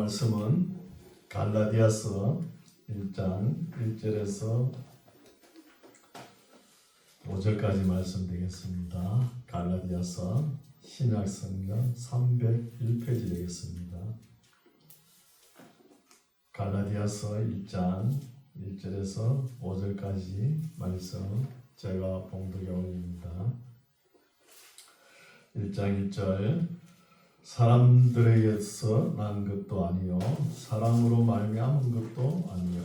말씀은 갈라디아서 1장 1절에서 5절까지 말씀 되겠습니다. 갈라디아서 신약성경 301페이지 되겠습니다. 갈라디아서 1장 1절에서 5절까지 말씀 제가 봉독해 올립니다. 1장 1절 사람들에게서 난 것도 아니요 사람으로 말미암은 것도 아니요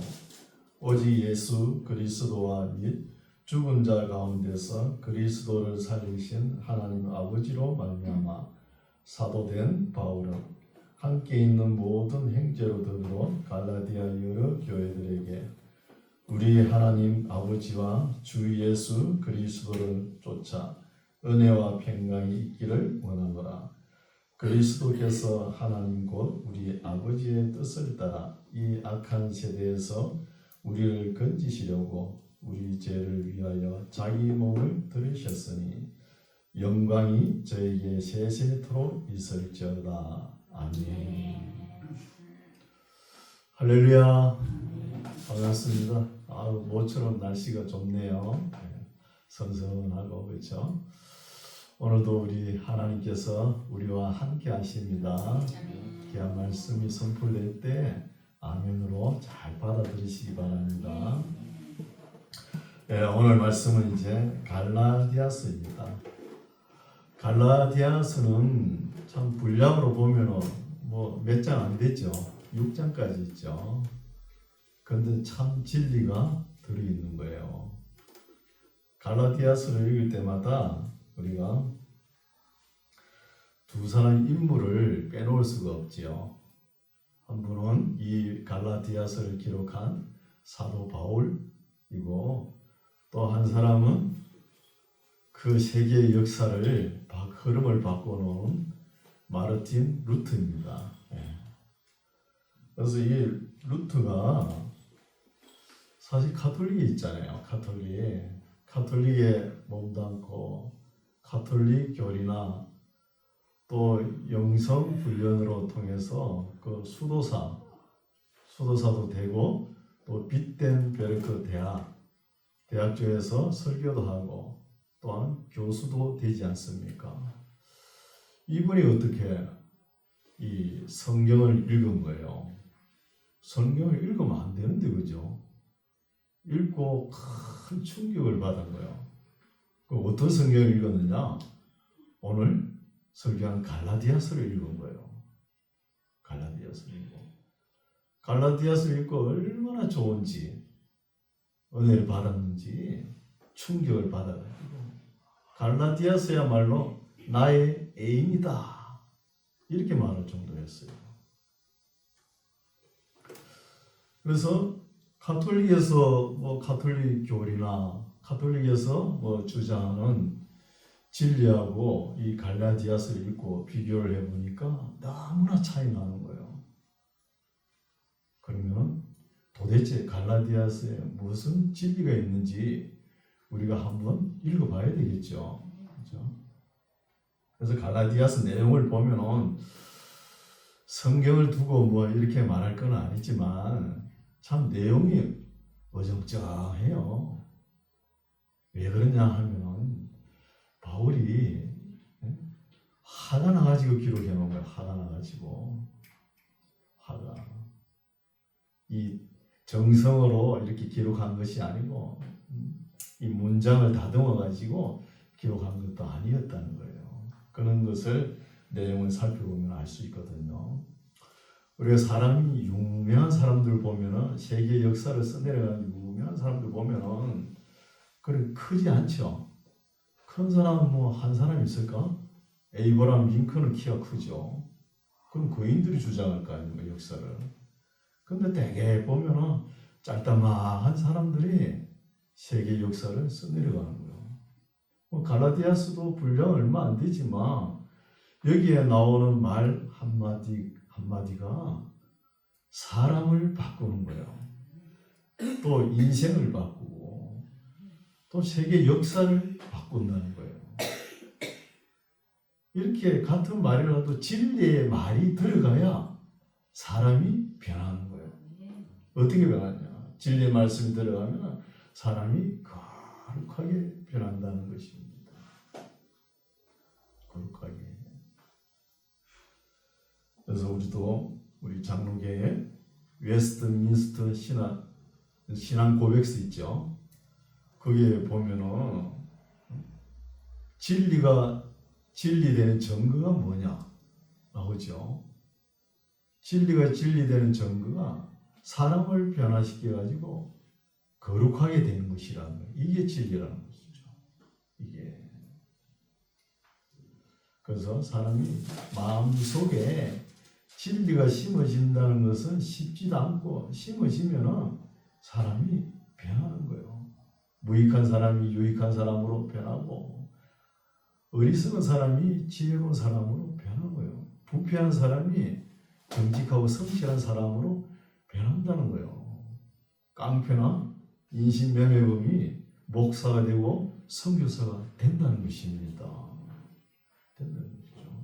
오직 예수 그리스도와 및 죽은 자 가운데서 그리스도를 살리신 하나님 아버지로 말미암아 사도된 바울은 함께 있는 모든 형제로 더불어 갈라디아 여러 교회들에게 우리 하나님 아버지와 주 예수 그리스도를 쫓아 은혜와 평강이 있기를 원하노라. 그리스도께서 하나님 곧 우리 아버지의 뜻을 따라 이 악한 세대에서 우리를 건지시려고 우리 죄를 위하여 자기 몸을 들으셨으니 영광이 저에게 세세토록 있을지어다. 아멘. 할렐루야. 반갑습니다. 모처럼 날씨가 좋네요. 선선하고 그렇죠. 오늘도 우리 하나님께서 우리와 함께 하십니다. 귀한 말씀이 선포될 때 아멘으로 잘 받아들이시기 바랍니다. 오늘 말씀은 이제 갈라디아서입니다. 갈라디아서는 참 분량으로 보면은 뭐 몇 장 안 되죠. 6장까지 있죠. 그런데 참 진리가 들어있는 거예요. 갈라디아서를 읽을 때마다 우리가 두 사람의 인물을 빼놓을 수가 없지요. 한 분은 이 갈라디아서를 기록한 사도 바울이고 또 한 사람은 그 세계의 역사를 흐름을 바꿔놓은 마르틴 루터입니다. 그래서 이 루터가 사실 가톨릭에 있잖아요. 가톨릭에 몸담고 가톨릭 교리나 또 영성 훈련으로 통해서 그 수도사도 되고 또 빗덴베르크 대학 쪽에서 설교도 하고 또한 교수도 되지 않습니까? 이분이 어떻게 이 성경을 읽은 거예요? 성경을 읽으면 안 되는데 그죠? 읽고 큰 충격을 받은 거예요. 어떤 성경을 읽었느냐? 오늘 설교한 갈라디아서를 읽은 거예요. 갈라디아서를 읽고 얼마나 좋은지 은혜를 받았는지 충격을 받아가지고 갈라디아서야말로 나의 애인이다 이렇게 말할 정도였어요. 그래서 가톨릭에서 가톨릭 교리나 가톨릭에서 주장하는 진리하고 이 갈라디아서를 읽고 비교를 해보니까 너무나 차이 나는 거예요. 그러면 도대체 갈라디아서에 무슨 진리가 있는지 우리가 한번 읽어봐야 되겠죠. 그렇죠? 그래서 갈라디아서 내용을 보면은 성경을 두고 이렇게 말할 건 아니지만 참 내용이 어정쩡해요. 왜 그러냐 하면은 바울이 화가 나가지고 기록해 놓은 거예요. 화가 나가지고 이 정성으로 이렇게 기록한 것이 아니고 이 문장을 다듬어 가지고 기록한 것도 아니었다는 거예요. 그런 것을 내용을 살펴보면 알 수 있거든요. 우리가 유명한 사람들 보면은 세계 역사를 써내려가는 유명한 사람들 보면은 그렇게 크지 않죠. 큰 사람은 한 사람 있을까? 에이브라함 링컨은 키가 크죠. 그럼 고인들이 주장할 거 아닙니까, 역사를. 근데 대개 보면은 짤다마한 사람들이 세계 역사를 써내려가는 거예요. 갈라디아서도 분량 얼마 안 되지만 여기에 나오는 말 한마디가 사람을 바꾸는 거예요. 또 인생을 바꾸고 또 세계 역사를 바꾼다는 거예요. 이렇게 같은 말이라도 진리의 말이 들어가야 사람이 변하는 거예요. 어떻게 변하냐? 진리의 말씀이 들어가면 사람이 거룩하게 변한다는 것입니다. 거룩하게. 그래서 우리 장로교회 웨스트민스터 신앙 고백서 있죠. 거기에 보면은 진리되는 증거가 뭐냐 나오죠. 진리되는 증거가 사람을 변화시켜가지고 거룩하게 되는 것이라는 거예요. 이게 진리라는 것이죠. 이게. 그래서 사람이 마음속에 진리가 심어진다는 것은 쉽지도 않고 심어지면 사람이 변하는 거예요. 무익한 사람이 유익한 사람으로 변하고 어리석은 사람이 지혜로운 사람으로 변하고요. 부패한 사람이 정직하고 성실한 사람으로 변한다는 거예요. 깡패나 인신매매범이 목사가 되고 선교사가 된다는 것입니다. 된다는 것이죠.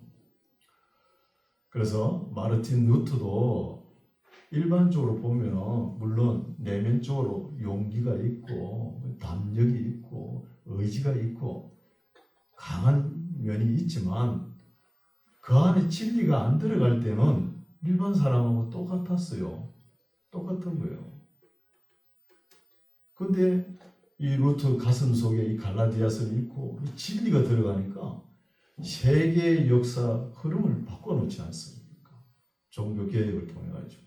그래서 마르틴 루터도 일반적으로 보면 물론 내면적으로 용기가 있고 담력이 있고 의지가 있고 강한 면이 있지만 그 안에 진리가 안 들어갈 때는 일반 사람하고 똑같았어요. 똑같은 거예요. 근데 이 루터 가슴 속에 이 갈라디아서를 읽고 이 진리가 들어가니까 세계의 역사 흐름을 바꿔놓지 않습니까? 종교 개혁을 통해 가지고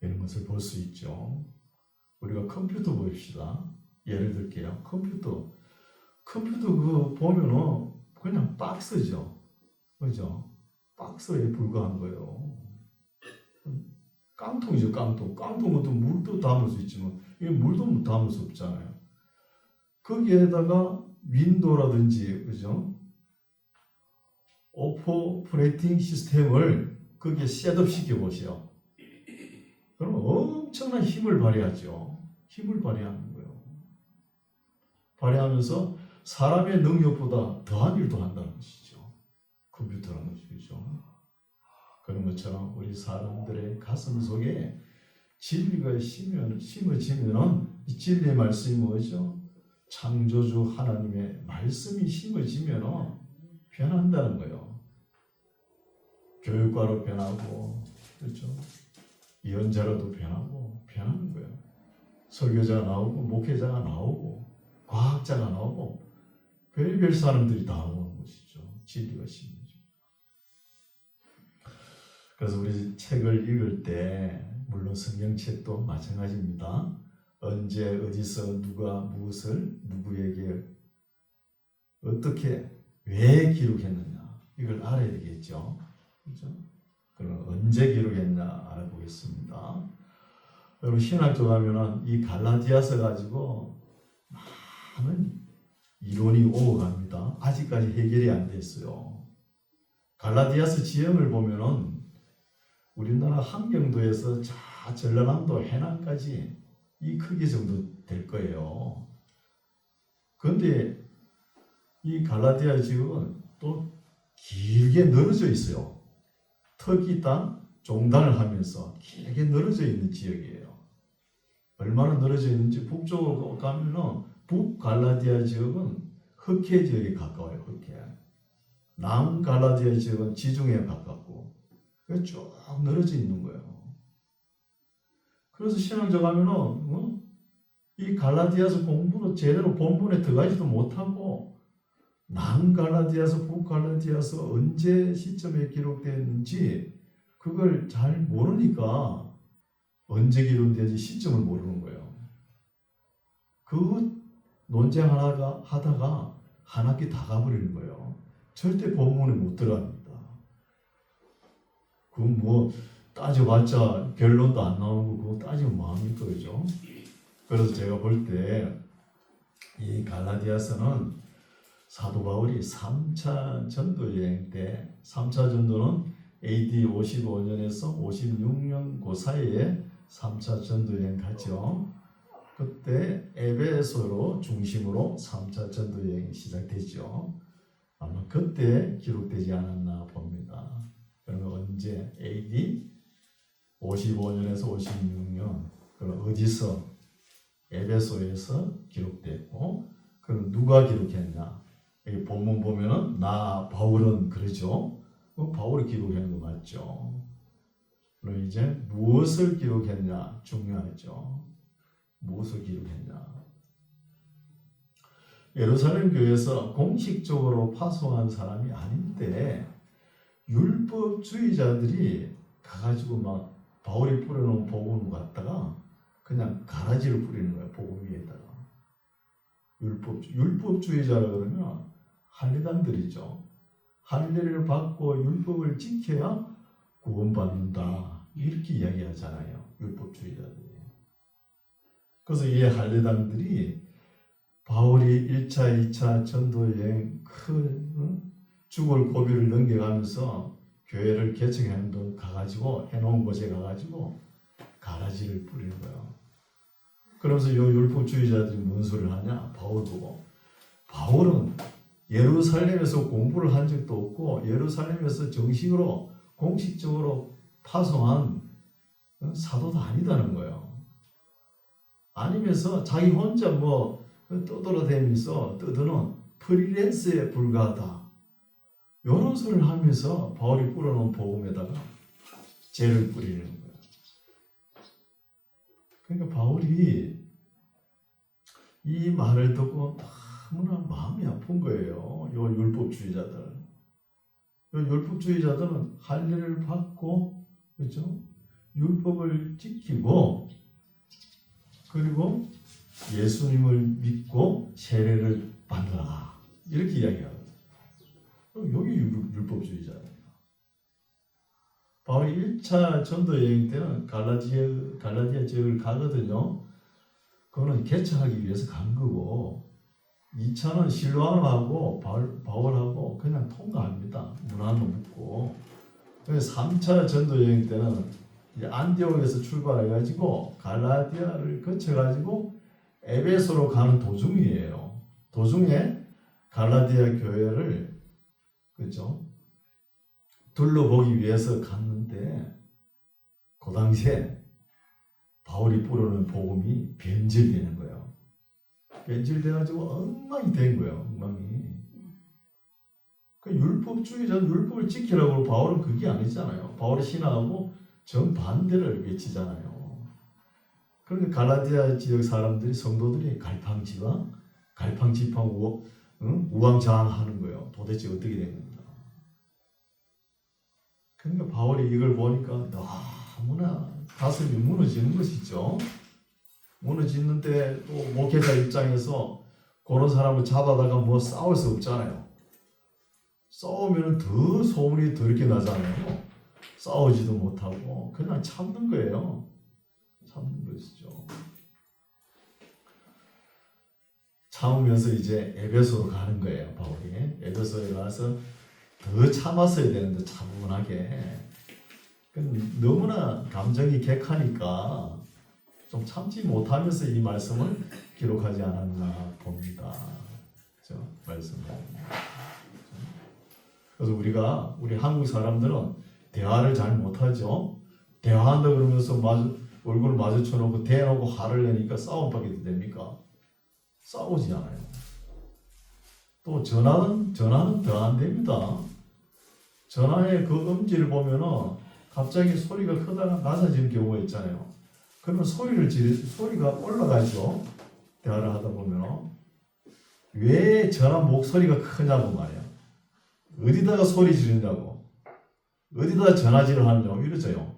이런 것을 볼 수 있죠. 우리가 컴퓨터 봅시다. 예를 들게요. 컴퓨터 그거 보면은 그냥 박스죠. 그죠? 박스에 불과한 거예요. 깡통이죠, 깡통. 깡통은 또 물도 담을 수 있지만 이게 물도 담을 수 없잖아요. 거기에다가 윈도우라든지 그죠? 오퍼레이팅 시스템을 거기에 셋업 시켜 보세요. 그러면 엄청난 힘을 발휘하죠. 힘을 발휘하는 거예요. 발휘하면서 사람의 능력보다 더한 일도 한다는 것이죠. 컴퓨터라는 것이죠. 그런 것처럼 우리 사람들의 가슴 속에 진리가 심어지면 이 진리의 말씀이 뭐죠? 창조주 하나님의 말씀이 심어지면 변한다는 거예요. 교육과로 변하고 그렇죠? 예언자로도 변하는 거예요. 설교자가 나오고 목회자가 나오고 과학자가 나오고 별별 사람들이 다 나오는 것이죠. 진리가 심어져. 그래서 우리 책을 읽을 때 물론 성경책도 마찬가지입니다. 언제 어디서 누가 무엇을 누구에게 어떻게 왜 기록했느냐 이걸 알아야 되겠죠. 그렇죠? 그럼 언제 기록했냐 알아보겠습니다. 여러분 신학교 가면은 이 갈라디아서 가지고 많은 이론이 오고 갑니다. 아직까지 해결이 안 됐어요. 갈라디아서 지형을 보면은 우리나라 함경도에서 전라남도 해남까지 이 크기 정도 될 거예요. 그런데 이 갈라디아 지역은 또 길게 늘어져 있어요. 터키 땅 종단을 하면서 길게 늘어져 있는 지역이에요. 얼마나 늘어져 있는지 북쪽으로 가면은 북갈라디아 지역은 흑해 지역에 가까워요. 흑해. 남갈라디아 지역은 지중해에 가깝고 쭉 늘어져 있는 거예요. 그래서 신앙적 가면은 이 갈라디아서 공부도 제대로 본문에 들어가지도 못하고 남갈라디아서 북갈라디아서 언제 시점에 기록되었는지 그걸 잘 모르니까 언제 기록되는지 시점을 모르는 거예요. 그 논쟁하다가 한 학기 다 가버리는 거예요. 절대 본문에 못 들어갑니다. 그 뭐 따져봤자 결론도 안 나오고 그거 따지면 뭐합니까, 그죠? 그래서 제가 볼 때 이 갈라디아서는 사도 바울이 3차 전도 여행 때 3차 전도는 AD 55년에서 56년 그 사이에 3차 전도 여행 갔죠. 그때 에베소로 중심으로 3차 전도 여행이 시작됐죠. 아마 그때 기록되지 않았나 봅니다. 언제 AD 55년에서 56년 그럼 어디서 에베소에서 기록됐고 그럼 누가 기록했냐? 이 본문 보면은 나 바울은 그러죠. 바울이 기록한 거 맞죠? 그럼 이제 무엇을 기록했냐 중요하죠. 무엇을 기록했냐? 예루살렘 교회에서 공식적으로 파송한 사람이 아닌데 율법주의자들이 가가지고 막 바울이 뿌려놓은 복음을 갖다가 그냥 가라지를 뿌리는 거예요. 복음 위에다가. 율법주의자라 그러면 할례단들이죠. 할례를 받고 율법을 지켜야 구원받는다. 이렇게 이야기하잖아요. 율법주의자들이. 그래서 이 할례단들이 바울이 1차, 2차 전도여행 죽을 고비를 넘겨가면서 교회를 개척하는 데 가가지고 해놓은 곳에 가가지고 가라지를 뿌리는 거예요. 그러면서 이 율법주의자들이 뭔 소리를 하냐? 바울 보고. 바울은 예루살렘에서 공부를 한 적도 없고 예루살렘에서 정식으로 공식적으로 파송한 사도도 아니다는 거예요. 아니면서 자기 혼자 뭐 떠돌아다니면서 떠드는 프리랜서에 불과하다. 이런 소리를 하면서 바울이 뿌려놓은 복음에다가 죄를 뿌리는 거예요. 그러니까 바울이 이 말을 듣고 너무나 마음이 아픈 거예요. 이 율법주의자들. 이 율법주의자들은 할례를 받고 그렇죠? 율법을 지키고 그리고 예수님을 믿고 세례를 받으라 이렇게 이야기하거든요. 여기 율법주의자예요. 바울이 1차 전도 여행 때는 갈라디아 지역을 가거든요. 그거는 개척하기 위해서 간 거고 2차는 실로암하고 바울하고 그냥 통과합니다. 문안도 묻고. 3차 전도 여행 때는 이제 안디옥에서 출발해가지고 갈라디아를 거쳐가지고 에베소로 가는 도중이에요. 도중에 갈라디아 교회를 그렇죠? 둘러보기 위해서 갔는데 그 당시에 바울이 뿌려놓은 복음이 변질되는 거예요. 변질돼가지고 엉망이 된 거예요. 엉망이. 그 율법주의자는 율법을 지키라고 바울은 그게 아니잖아요. 바울이 신앙하고 정반대를 외치잖아요. 그러니까 갈라디아 지역 사람들이 성도들이 갈팡지팡 우왕좌왕하는 거예요. 도대체 어떻게 된 겁니다. 그러니까 바울이 이걸 보니까 너무나 가슴이 무너지는 것이죠. 무너지는데 또 목회자 입장에서 그런 사람을 잡아다가 뭐 싸울 수 없잖아요. 싸우면 더 소문이 더럽게 나잖아요. 싸우지도 못하고 그냥 참는 거예요. 참는 것이죠. 참으면서 이제 에베소로 가는 거예요. 바울이 에베소에 가서 더 참았어야 되는데 차분하게. 너무나 감정이 격하니까 좀 참지 못하면서 이 말씀을 기록하지 않았나 봅니다. 그렇죠? 말씀을. 그래서 우리 한국 사람들은 대화를 잘 못하죠. 대화한다 그러면서 얼굴을 마주쳐놓고 대놓고 화를 내니까 싸움밖에 됩니까? 싸우지 않아요. 또 전화는 더 안 됩니다. 전화의 그 음질을 보면은 갑자기 소리가 크다가 낮아지는 경우가 있잖아요. 그러면 소리가 올라가죠. 대화를 하다 보면 왜 전화 목소리가 크냐고 말이야. 어디다가 소리 지르냐고, 어디다가 전화질을 하냐고 이러죠.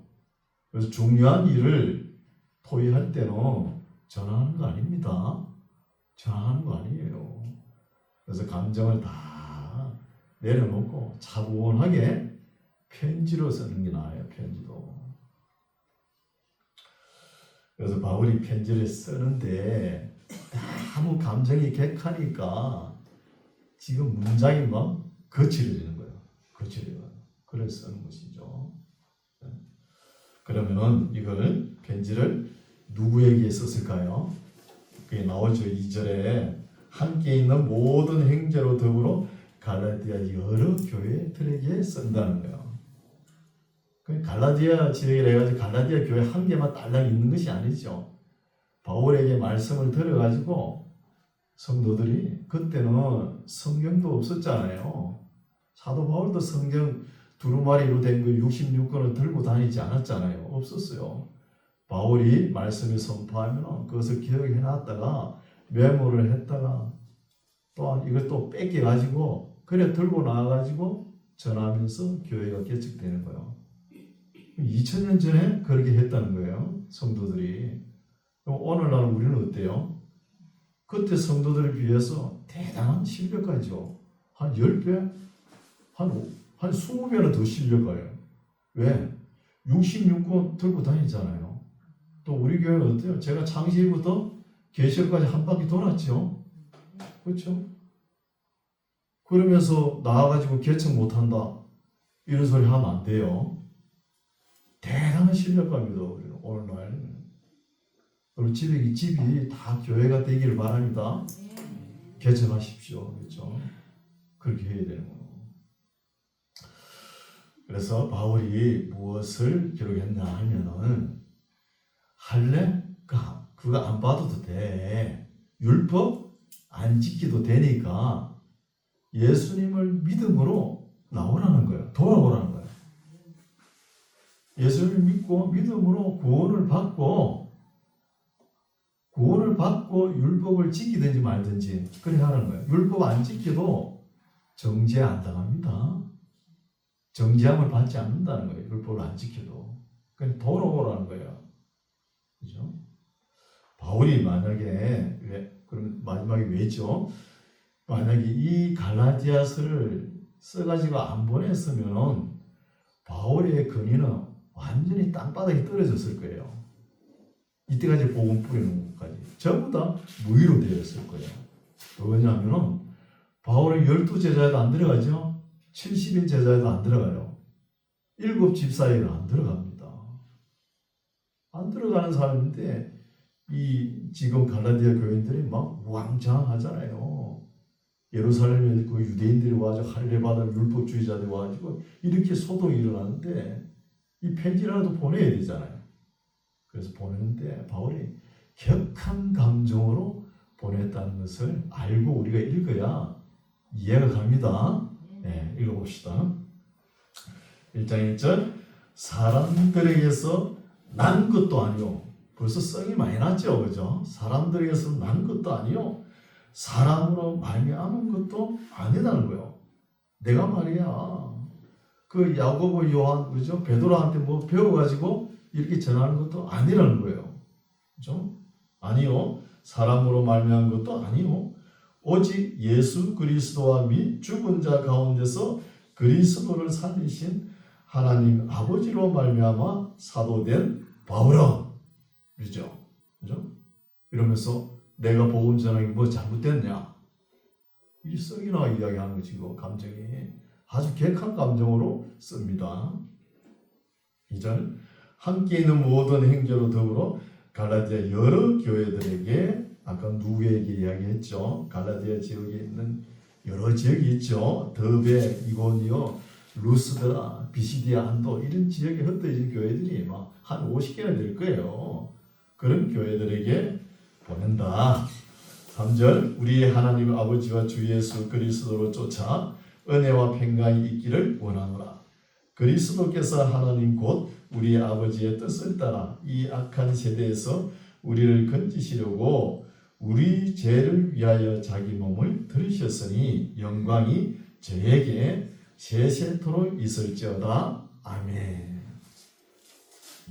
그래서 중요한 일을 토의할 때는 전화하는 거 아닙니다. 전화하는 거 아니에요. 그래서 감정을 다 내려놓고 차분하게 편지로 쓰는 게 나아요. 편지도. 그래서 바울이 편지를 쓰는데 너무 감정이 격하니까 지금 문장이 막 거칠어지는 거예요. 그래서 쓰는 것이죠. 그러면은 이걸 편지를 누구에게 썼을까요? 그게 나오죠. 2절에 함께 있는 모든 형제로 더불어 갈라디아 여러 교회들에게 쓴다는 거예요. 갈라디아 지역이라 해가지고 갈라디아 교회 한 개만 딸랑 있는 것이 아니죠. 바울에게 말씀을 들어가지고 성도들이, 그때는 성경도 없었잖아요. 사도 바울도 성경 두루마리로 된 그 66권을 들고 다니지 않았잖아요. 없었어요. 바울이 말씀을 선포하면 그것을 기억해 놨다가 메모를 했다가 또한 이것도 뺏겨가지고 그래 들고 나와가지고 전하면서 교회가 개척되는 거예요. 2000년 전에 그렇게 했다는 거예요. 성도들이. 오늘날 우리는 어때요? 그때 성도들에 비해서 대단한 실력가죠. 한 10배? 한 20배는 더 실력가예요. 왜? 66권 들고 다니잖아요. 또 우리 교회는 어때요? 제가 창시부터 개시까지 한 바퀴 돌았죠. 그렇죠? 그러면서 나와가지고 개척 못한다 이런 소리 하면 안 돼요. 대단한 실력가입니다. 우리는 오늘날. 그리고 집이 다 교회가 되기를 바랍니다. 개척하십시오. 그렇죠? 그렇게 해야 되는 거예요. 그래서 바울이 무엇을 기록했냐 하면은 할래? 그거 안 봐도 돼. 율법 안 지켜도 되니까 예수님을 믿음으로 나오라는 거예요. 돌아오라는 거예요. 예수님을 믿고 믿음으로 구원을 받고 율법을 지키든지 말든지 그래 하는 거예요. 율법 안 지켜도 정죄 안 당합니다. 정죄함을 받지 않는다는 거예요. 율법을 안 지켜도. 그냥 돌아오라는 거예요. 그죠? 바울이 만약에 그럼 마지막에 왜죠? 만약에 이 갈라디아서를 써가지고 안 보냈으면 바울의 근위는 완전히 땅바닥에 떨어졌을 거예요. 이때까지 복음 뿌리는 것까지 전부 다 무위로 되었을 거예요. 왜냐하면 바울의 12제자에도 안 들어가죠. 70인 제자에도 안 들어가요. 7 집사에도 안 들어갑니다. 안 들어가는 사람인데 이 지금 갈라디아 교인들이 막 우왕좌왕하잖아요. 예루살렘에 그 유대인들이 와가지고 할례받은 율법주의자들이 와가지고 이렇게 소동이 일어나는데 이 편지라도 보내야 되잖아요. 그래서 보내는데 바울이 격한 감정으로 보냈다는 것을 알고 우리가 읽어야 이해가 갑니다. 네, 읽어봅시다. 1장 1절 사람들에게서 난 것도 아니요. 벌써 성이 많이 났죠. 그죠? 사람들에게서 난 것도 아니요. 사람으로 말미암은 것도 아니다는 거예요. 내가 말이야. 그 야고보 요한 그죠? 베드로한테 뭐 배워가지고 이렇게 전하는 것도 아니라는 거예요. 그죠? 아니요. 사람으로 말미암은 것도 아니요. 오직 예수 그리스도와 및 죽은 자 가운데서 그리스도를 살리신 하나님 아버지로 말미암아 사도된 바울아. 그죠? 그죠? 이러면서 내가 복음 전하기 뭐 잘못됐냐? 이 썩이나 이야기하는 거지. 감정이 아주 격한 감정으로 씁니다. 2절 함께 있는 모든 행제로 더불어 갈라디아 여러 교회들에게 아까 누구에게 이야기했죠? 갈라디아 지역에 있는 여러 지역이 있죠. 더베, 이고니오, 루스드라, 비시디아, 한도 이런 지역에 흩어진 교회들이 막 한 50개나 될 거예요. 그런 교회들에게 보낸다. 3절 우리의 하나님 아버지와 주 예수 그리스도로 쫓아 은혜와 평강이 있기를 원하노라. 그리스도께서 하나님 곧 우리의 아버지의 뜻을 따라 이 악한 세대에서 우리를 건지시려고 우리 죄를 위하여 자기 몸을 들으셨으니 영광이 저에게 세세토록 있을지어다. 아멘.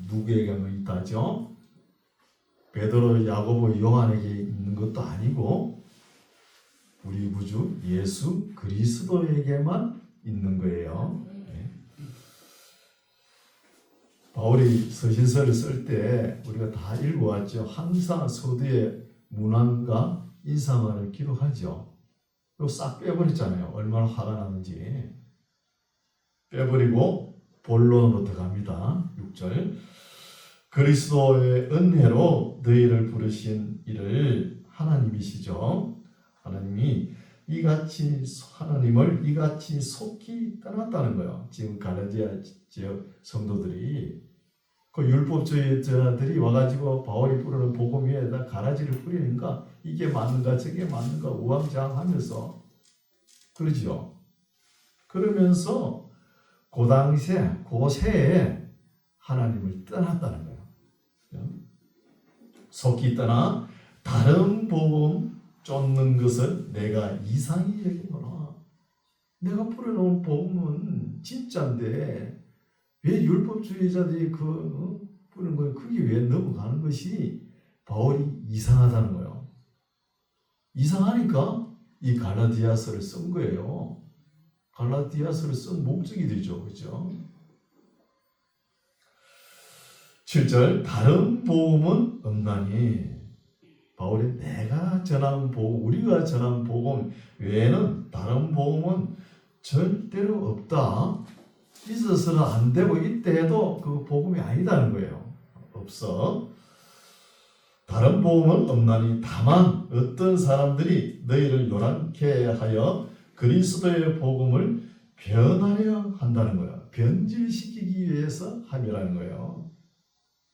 누구에게만 있다죠? 베드로, 야고보, 요한에게 있는 것도 아니고 우리 구주 예수 그리스도에게만 있는 거예요. 네. 바울이 서신서를 쓸 때 우리가 다 읽어왔죠. 항상 서두에 문안과 인사말을 기록하죠. 그리고 싹 빼버렸잖아요. 얼마나 화가 나는지. 빼버리고 본론으로 들어갑니다. 6절 그리스도의 은혜로 너희를 부르신 이를 하나님이시죠. 하나님이 이같이 하나님을 이같이 속히 떠났다는 거예요. 지금 갈라디아 지역 성도들이 그 율법주의자들이 와가지고 바울이 뿌리는 복음 위에다 가라지를 뿌리니까 이게 맞는가 저게 맞는가 우왕좌왕하면서 그러죠. 그러면서 그 당시에 그 새에 하나님을 떠났다는 거예요. 속히 떠나 다른 복음 쫓는 것을 내가 이상히 여기노라. 내가 뿌려놓은 복음은 진짜인데 왜 율법주의자들이 뿌리는 거예요? 그게 왜 넘어가는 것이 바울이 이상하다는 거예요. 이상하니까 이 갈라디아서를 쓴 거예요. 갈라디아서를 쓴 목적이 되죠. 그렇죠? 7절 다른 복음은 없나니 바울이 내가 전한 복음, 우리가 전한 복음 외에는 다른 복음은 절대로 없다. 있어서는 안 되고 있대 해도 그 복음이 아니다는 거예요. 없어. 다른 복음은 없나니 다만 어떤 사람들이 너희를 요란케 하여 그리스도의 복음을 변하려 한다는 거예요. 변질시키기 위해서 함이라는 거예요.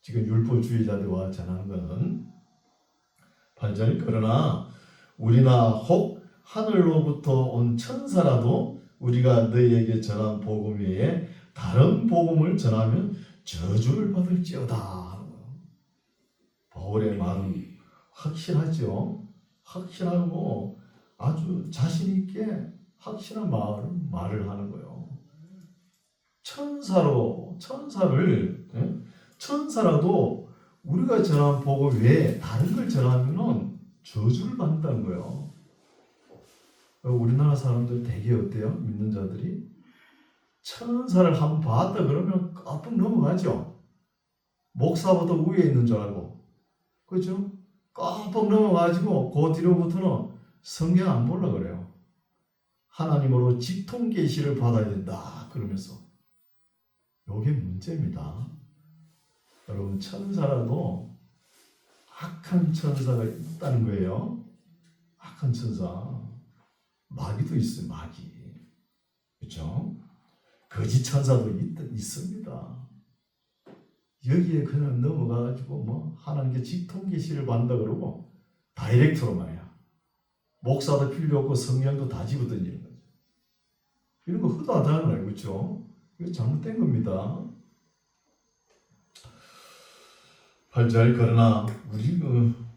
지금 율법주의자들과 전하는 것은 8절 그러나 우리나 혹 하늘로부터 온 천사라도 우리가 너희에게 전한 복음 외에 다른 복음을 전하면 저주를 받을지어다. 바울의 말은 확실하죠. 확실하고 아주 자신 있게 확실한 말을 하는 거예요. 천사라도 우리가 전한 복음 외에 다른 걸 전하면 저주를 받는다는 거예요. 우리나라 사람들 되게 어때요? 믿는 자들이 천사를 한번 봤다 그러면 깜빡 넘어가죠. 목사보다 위에 있는 줄 알고, 그렇죠? 깜빡 넘어가지고 그 뒤로부터는 성경 안 보려 그래요. 하나님으로 직통 계시를 받아야 된다 그러면서 이게 문제입니다. 여러분 천사라도 악한 천사가 있다는 거예요. 악한 천사. 마귀도 있어요. 마귀. 그렇죠? 거짓 천사도 있습니다. 여기에 그냥 넘어가가지고 하나님께 직통 계시를 받는다 그러고 다이렉트로 말이야. 목사도 필요 없고 성령도 다 집어던지는 거죠. 이런 거 허다하다는 거예요. 그렇죠? 이거 잘못된 겁니다. 8절 그러나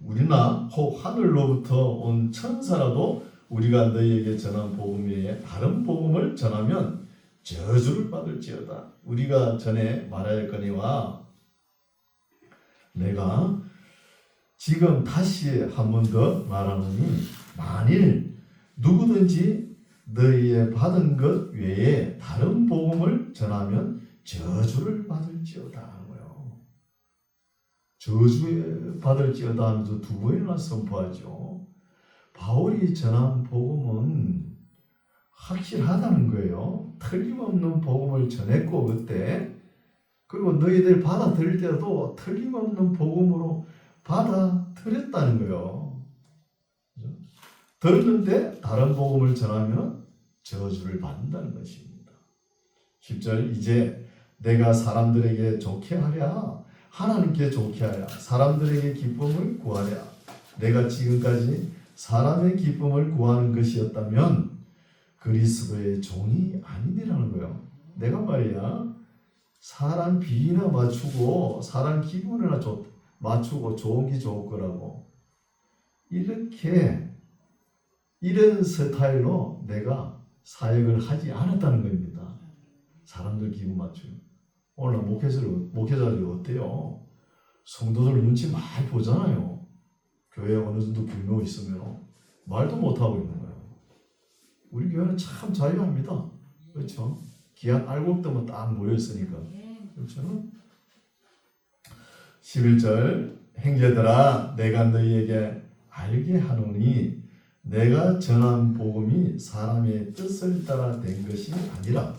우리나 혹 하늘로부터 온 천사라도 우리가 너희에게 전한 복음 외에 다른 복음을 전하면 저주를 받을지어다. 우리가 전에 말하였거니와 내가 지금 다시 한 번 더 말하노니 만일 누구든지 너희의 받은 것 외에 다른 복음을 전하면 저주를 받을지어다 하는 거예요. 저주 받을지어다 하면서 두 번이나 선포하죠. 바울이 전한 복음은 확실하다는 거예요. 틀림없는 복음을 전했고 그때 그리고 너희들 받아들일 때도 틀림없는 복음으로 받아들였다는 거예요. 들었는데 다른 복음을 전하면 저주를 받는다는 것입니다. 10절 이제 내가 사람들에게 좋게 하랴 하나님께 좋게 하랴 사람들에게 기쁨을 구하랴 내가 지금까지 사람의 기쁨을 구하는 것이었다면 그리스도의 종이 아니니라는 거예요. 내가 말이야 사람 비위나 맞추고 사람 기분이나 맞추고 좋은 게 좋을 거라고 이런 스타일로 내가 사역을 하지 않았다는 겁니다. 사람들 기분 맞추고 오늘 목회자들이 어때요? 성도들 눈치 많이 보잖아요. 교회 어느 정도 규모 있으면 말도 못하고 있는 거예요. 우리 교회는 참 자유합니다. 그렇죠? 기한 알곡들만 딱 모여있으니까. 그렇죠? 11절 형제들아 내가 너희에게 알게 하노니 내가 전한 복음이 사람의 뜻을 따라 된 것이 아니라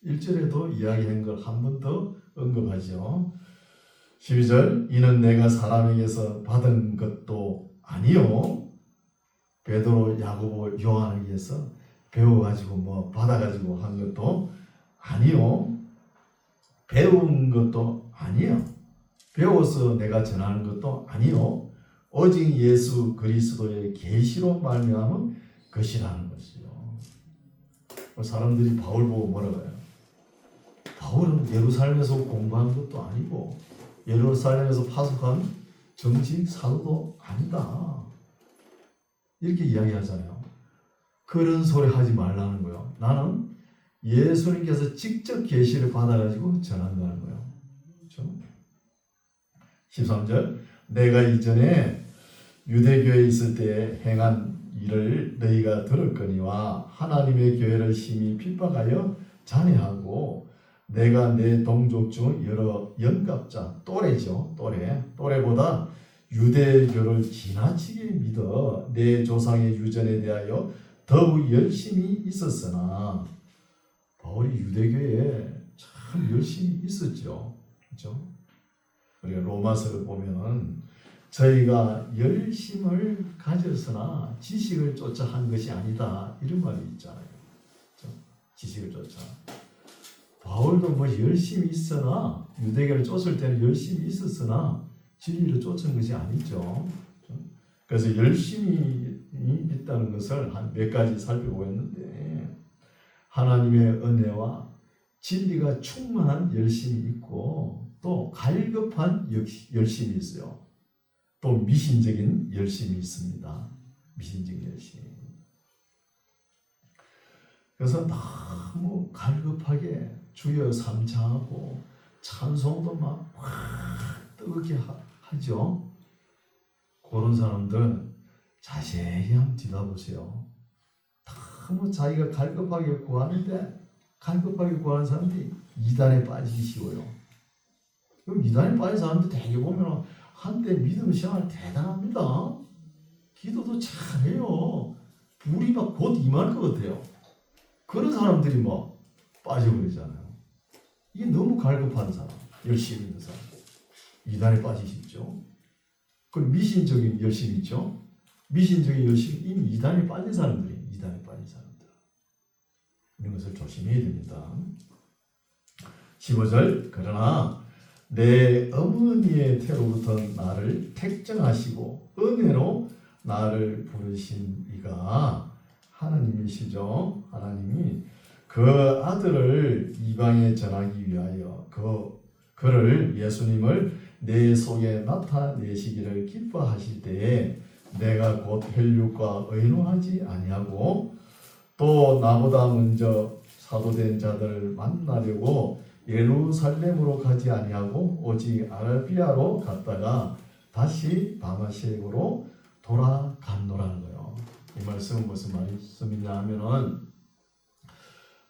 1절에도 이야기한 걸 한 번 더 언급하죠. 12절 이는 내가 사람에게서 받은 것도 아니요 베드로, 야고보, 요한을 위해서 배워가지고 뭐 받아가지고 한 것도 아니요. 배운 것도 아니요. 배워서 내가 전하는 것도 아니요. 오직 예수 그리스도의 계시로 말미암은 것이라는 것이요. 사람들이 바울 보고 뭐라고 해요? 바울은 예루살렘에서 공부한 것도 아니고 예루살렘에서 파송한 정식 사도도 아니다. 이렇게 이야기하잖아요. 그런 소리 하지 말라는 거예요. 나는 예수님께서 직접 계시를 받아가지고 전한다는 거예요. 그렇죠? 13절 내가 이전에 유대교에 있을 때 행한 일을 너희가 들었거니와 하나님의 교회를 심히 핍박하여 잔해하고 내가 내 동족 중 여러 영갑자 또래죠. 또래보다 유대교를 지나치게 믿어 내 조상의 유전에 대하여 더욱 열심히 있었으나 바울이 유대교에 참 열심히 있었죠. 그렇죠? 우리가 로마서를 보면은 저희가 열심을 가졌으나 지식을 쫓아 한 것이 아니다 이런 말이 있잖아요. 그렇죠? 지식을 쫓아. 바울도 뭐 열심히 있으나 유대교를 쫓을 때는 열심히 있었으나 진리를 쫓은 것이 아니죠. 그렇죠? 그래서 열심히 있다는 것을 한 몇 가지 살펴보았는데 하나님의 은혜와 진리가 충만한 열심이 있고 또 갈급한 열심이 있어요. 또 미신적인 열심이 있습니다. 미신적인 열심. 그래서 너무 갈급하게 주여 삼창하고 찬송도 막 뜨겁게 하죠. 그런 사람들은 자세히 한번 뒤다보세요. 너무 자기가 갈급하게 구하는데 갈급하게 구하는 사람들이 이단에 빠지기 쉬워요. 이단에 빠진 사람들 되게 보면 한때 믿음 생활 대단합니다. 기도도 잘해요. 불이 막 곧 임할 것 같아요. 그런 사람들이 뭐 빠져버리잖아요. 이게 너무 갈급한 사람, 열심히 있는 사람. 이단에 빠지시죠. 그리고 미신적인 열심이 있죠. 미신적인 열심이 이미 이단에 빠진 사람들이 이단에 빠진 사람들. 이런 것을 조심해야 됩니다. 15절 그러나 내 어머니의 태로부터 나를 택정하시고 은혜로 나를 부르신 이가 하나님이시죠. 하나님이 그 아들을 이방에 전하기 위하여 그를 예수님을 내 속에 나타내시기를 기뻐하실 때에 내가 곧 혈육과 의논하지 아니하고 또 나보다 먼저 사도된 자들을 만나려고 예루살렘으로 가지 아니하고 오직 아라비아로 갔다가 다시 다마섹으로 돌아간노라는 거예요. 이 말씀은 무슨 말씀이냐 하면은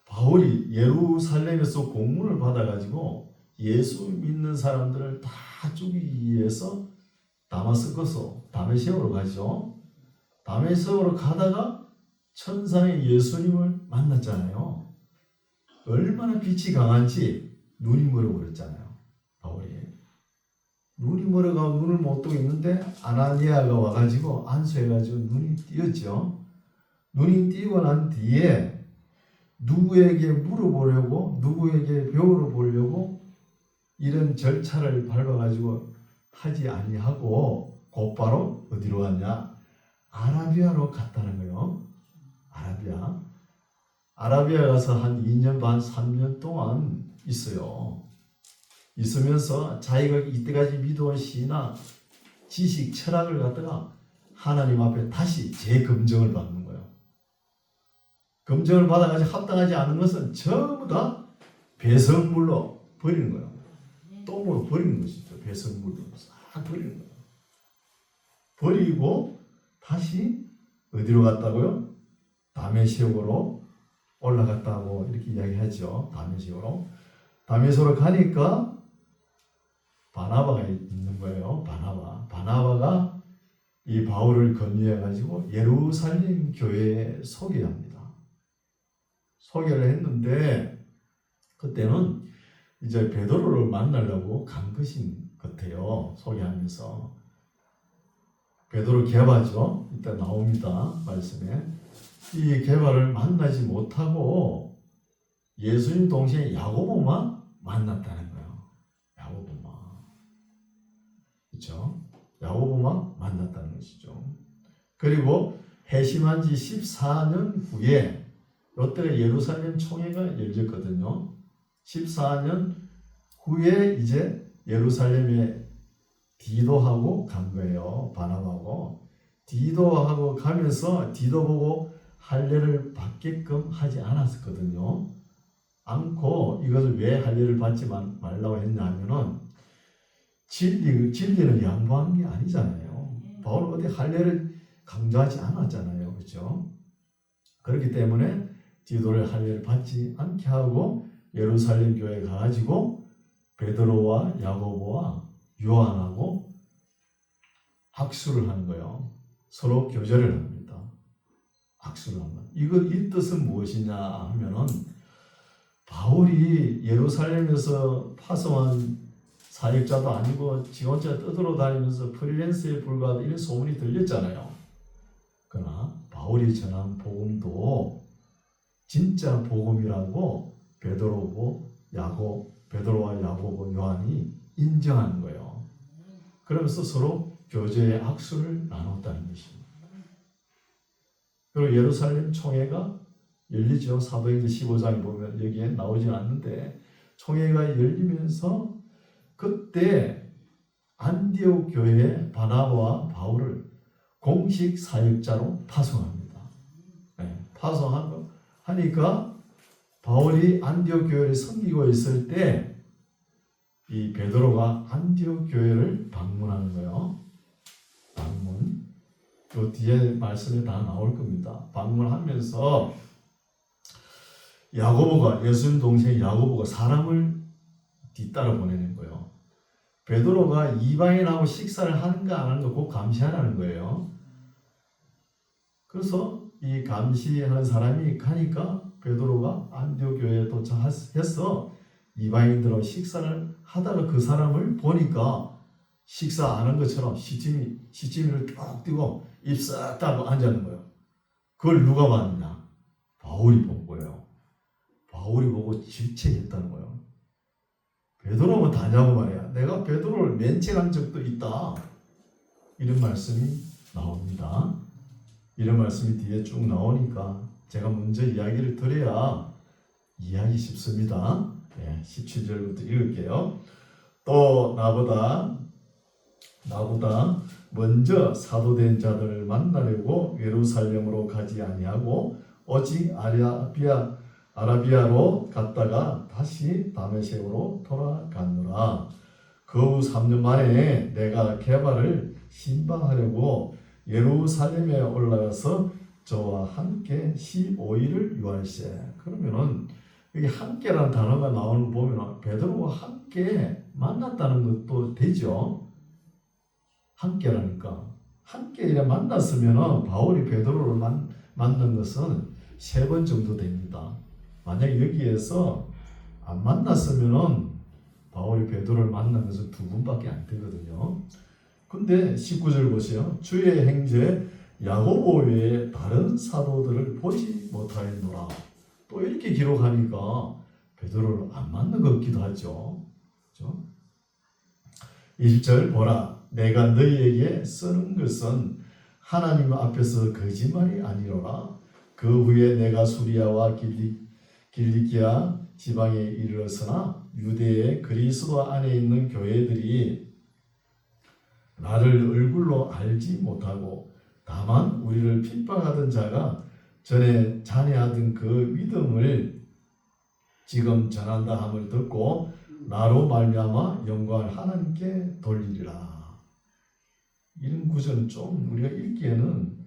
바울이 예루살렘에서 공문을 받아가지고 예수 믿는 사람들을 다 죽이기 위해서 다메섹으로 가죠. 다메섹으로 가다가 천상의 예수님을 만났잖아요. 얼마나 빛이 강한지 눈이 멀어버렸잖아요. 바울이 눈이 멀어가 눈을 못 뜨고 있는데 아나니아가 와가지고 안수해가지고 눈이 띄었죠. 눈이 띄고 난 뒤에 누구에게 물어보려고 누구에게 배우러 보려고 이런 절차를 밟아가지고 하지 아니하고 곧바로 어디로 갔냐? 아라비아로 갔다는 거예요. 아라비아 가서 한 2년 반 3년 동안 있어요. 있으면서 자기가 이때까지 믿어온 신앙, 지식, 철학을 갖다가 하나님 앞에 다시 재검증을 받는 거예요. 검증을 받아가지고 합당하지 않은 것은 전부 다 배설물로 버리는 거예요. 똥으로 버리는 것이죠. 배설물로 싹 버리는 거예요. 버리고 다시 어디로 갔다고요? 다메섹으로 올라갔다고 이렇게 이야기하죠. 다메섹으로 가니까 바나바가 있는 거예요. 바나바가 이 바울을 건의해가지고 예루살렘 교회에 소개합니다. 소개를 했는데 그때는 이제 베드로를 만나려고 간 것인 같아요. 소개하면서 베드로 게바죠. 이따 나옵니다. 말씀에. 이 게바를 만나지 못하고 예수님 동생 야고보만 만났다는 거예요. 야고보만. 그렇죠? 야고보만 만났다는 것이죠. 그리고 회심한 지 14년 후에 롯데가 예루살렘 총회가 열렸거든요. 14년 후에 이제 예루살렘에 디도하고 간 거예요. 바나바하고. 디도하고 가면서 디도 보고 할례를 받게끔 하지 않았거든요. 않고 이것을 왜 할례를 받지 말라고 했냐면은 진리는 양보한 게 아니잖아요. 바울은 어디 할례를 강조하지 않았잖아요. 그렇죠? 그렇기 때문에 디도를 할례를 받지 않게 하고 예루살렘 교회에 가가지고 베드로와 야고보와 요한하고 학수를 하는 거예요. 서로 교제를 합니다. 학수를 합니다. 이 뜻은 무엇이냐 하면은 바울이 예루살렘에서 파송한 사역자도 아니고 지 혼자 떠들어다니면서 프리랜서에 불과하다 이런 소문이 들렸잖아요. 그러나 바울이 전한 복음도 진짜 복음이라고 베드로와 야고보, 요한이 인정하는 거예요. 그러면서 서로 교제의 악수를 나눴다는 것입니다. 그리고 예루살렘 총회가 열리죠. 사도행전 15장에 보면 여기에 나오진 않는데 총회가 열리면서 그때 안디옥 교회에 바나바와 바울을 공식 사역자로 파송합니다. 네, 파송하니까 바울이 안디옥 교회를 섬기고 있을 때 이 베드로가 안디옥 교회를 방문하는 거예요. 방문. 그 뒤에 말씀에 다 나올 겁니다. 방문하면서 예수님 동생 야고보가 사람을 뒤따라 보내는 거예요. 베드로가 이방인하고 식사를 하는가 안 하는가 꼭 감시하라는 거예요. 그래서 이 감시하는 사람이 가니까 베드로가 안디옥 교회에 도착해서 이방인들하고 식사를 하다가 그 사람을 보니까 식사 안 한 것처럼 시치미를 쭉 띄고 입 싹 닫고 앉았는 거예요. 그걸 누가 봤느냐? 바울이 본 거예요. 바울이 보고 질책했다는 거예요. 베드로는 다냐고 말이야. 내가 베드로를 면책한 적도 있다. 이런 말씀이 나옵니다. 이런 말씀이 뒤에 쭉 나오니까 제가 먼저 이야기를 드려야 이해하기 쉽습니다. 네, 17절부터 읽을게요. 또 나보다 먼저 사도된 자들을 만나려고 예루살렘으로 가지 아니하고 오직 아라비아로 갔다가 다시 다메섹으로 돌아갔노라. 그 후 3년 만에 내가 게바를 신방하려고 예루살렘에 올라가서 저와 함께 15일을 유할세. 그러면은 여기 함께라는 단어가 나오는 거 보면 베드로와 함께 만났다는 것도 되죠. 함께라니까. 함께 이래 만났으면 바울이 베드로를 만난 것은 3번 정도 됩니다. 만약 여기에서 안 만났으면 바울이 베드로를 만난 것은 2번밖에 안 되거든요. 근데 19절 보세요. 주의 형제 야고보 외에 다른 사도들을 보지 못하였노라. 또 이렇게 기록하니까 베드로를 안 만난 것 같기도 하죠. 그렇죠? 1절 보라. 내가 너희에게 쓰는 것은 하나님 앞에서 거짓말이 아니로라. 그 후에 내가 수리아와 길리기아 지방에 이르렀으나 유대의 그리스도 안에 있는 교회들이 나를 얼굴로 알지 못하고 다만 우리를 핍박하던 자가 전에 잔해하던 그 믿음을 지금 전한다 함을 듣고 나로 말미암아 영광을 하나님께 돌리리라. 이런 구절은 좀 우리가 읽기에는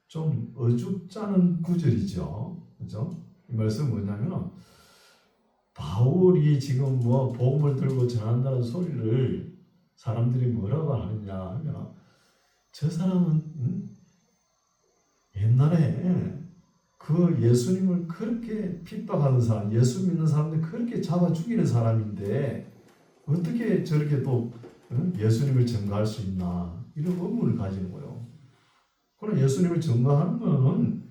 좀 어줍잖은 구절이죠. 그죠? 이 말씀은 뭐냐면 바울이 지금 복음을 들고 전한다는 소리를 사람들이 뭐라고 하느냐 하면 저 사람은 옛날에 그 예수님을 그렇게 핍박하는 사람, 예수 믿는 사람들 그렇게 잡아 죽이는 사람인데 어떻게 저렇게 또 예수님을 증거할 수 있나 이런 의문을 가지는 거예요. 그럼 예수님을 증거하는 것은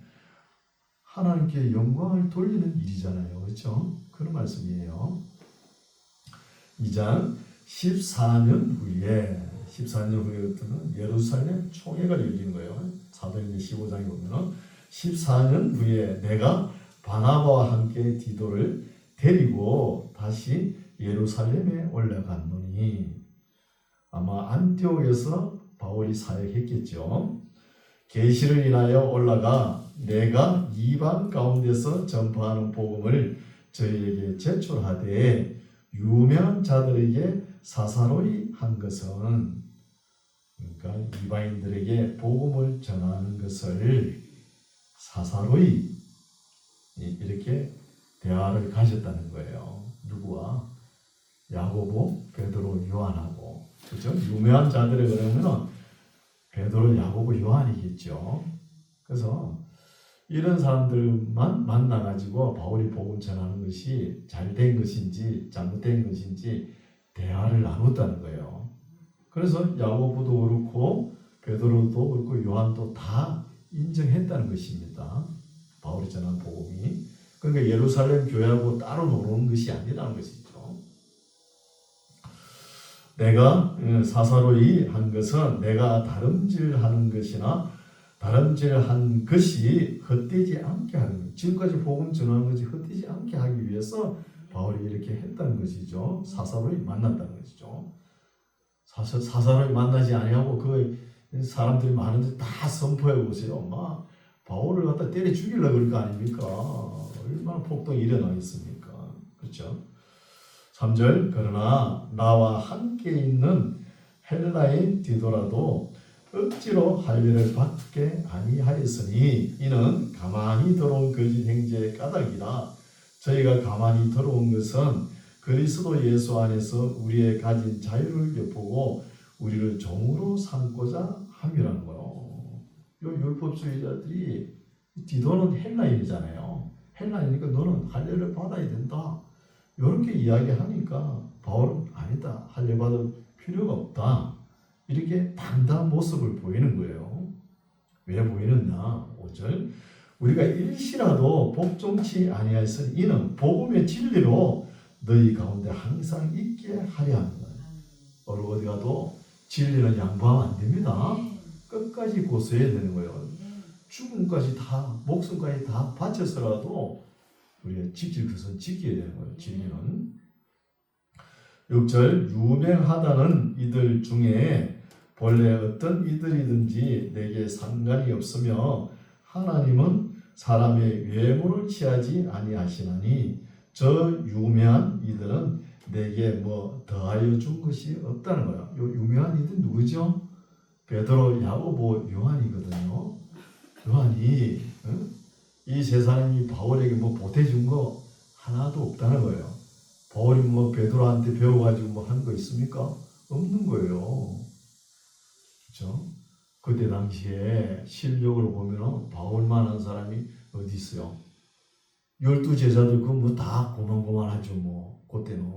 하나님께 영광을 돌리는 일이잖아요. 그렇죠? 그런 말씀이에요. 2장 14년 후에부터는 예루살렘 총회가 열린 거예요. 사도행전 15장에 보면은 14년 후에 내가 바나바와 함께 디도를 데리고 다시 예루살렘에 올라갔노니, 아마 안디옥에서 바울이 사역했겠죠. 계시를 인하여 올라가 내가 이방 가운데서 전파하는 복음을 저희에게 제출하되 유명한 자들에게 사사로이 한 것은, 그러니까 이방인들에게 복음을 전하는 것을 사사로이 이렇게 대화를 가졌다는 거예요. 누구와? 야고보, 베드로, 요한하고. 그렇죠? 유명한 자들을 그러면 베드로, 야고보, 요한이겠죠. 그래서 이런 사람들만 만나가지고 바울이 복음 전하는 것이 잘된 것인지 잘못된 것인지 대화를 나눴다는 거예요. 그래서 야고보도 그렇고 베드로도 그렇고 요한도 다 인정했다는 것입니다. 바울이 전한 복음이. 그러니까 예루살렘 교회하고 따로 노는 것이 아니라는 것이죠. 내가 사사로이 한 것은 내가 다름질하는 것이나 다름질한 것이 헛되지 않게 하는 것. 지금까지 복음 전하는 것이 헛되지 않게 하기 위해서 바울이 이렇게 했다는 것이죠. 사사로이 만났다는 것이죠. 사사로이 만나지 아니하고 그 사람들이 많은데 다 선포해 보세요. 막 바울을 갖다 때려 죽이려고 그럴 거 아닙니까? 얼마나 폭동이 일어나겠습니까? 그렇죠? 3절, 그러나 나와 함께 있는 헬라인 디도라도 억지로 할례를 받게 아니하였으니 이는 가만히 들어온 거짓 행제의 까닭이라. 저희가 가만히 들어온 것은 그리스도 예수 안에서 우리의 가진 자유를 엿보고 우리를 종으로 삼고자 함이라는 거예요. 이 율법주의자들이 디도는 헬라인이잖아요. 헬라인이니까 너는 할례를 받아야 된다. 이렇게 이야기하니까 바울은 아니다. 할례 받을 필요가 없다. 이렇게 당당한 모습을 보이는 거예요. 왜 보이느냐? 5절, 우리가 일시라도 복종치 아니하였으니 이는 복음의 진리로 너희 가운데 항상 있게 하려 하는 거예요. 어디 가도 진리는 양보하면 안 됩니다. 끝까지 고수해야 되는 거예요. 죽음까지 다, 목숨까지 다 바쳐서라도 우리가 지킬 것은 지켜야 되는 거예요. 진리는. 6절, 유명하다는 이들 중에 본래 어떤 이들이든지 내게 상관이 없으며 하나님은 사람의 외모를 취하지 아니하시나니 저 유명한 이들은 내게 뭐 더하여 준 것이 없다는 거야. 요 유명한 이들 누구죠? 베드로, 야고보, 요한이거든요. 요한이 이 세 사람이 바울에게 뭐 보태준 거 하나도 없다는 거예요. 바울이 뭐 베드로한테 배워가지고 뭐 한 거 있습니까? 없는 거예요. 그렇죠? 그때 당시에 실력으로 보면 바울만한 사람이 어디 있어요? 12제자들 그 뭐 다 고만고만하죠. 뭐 그때는.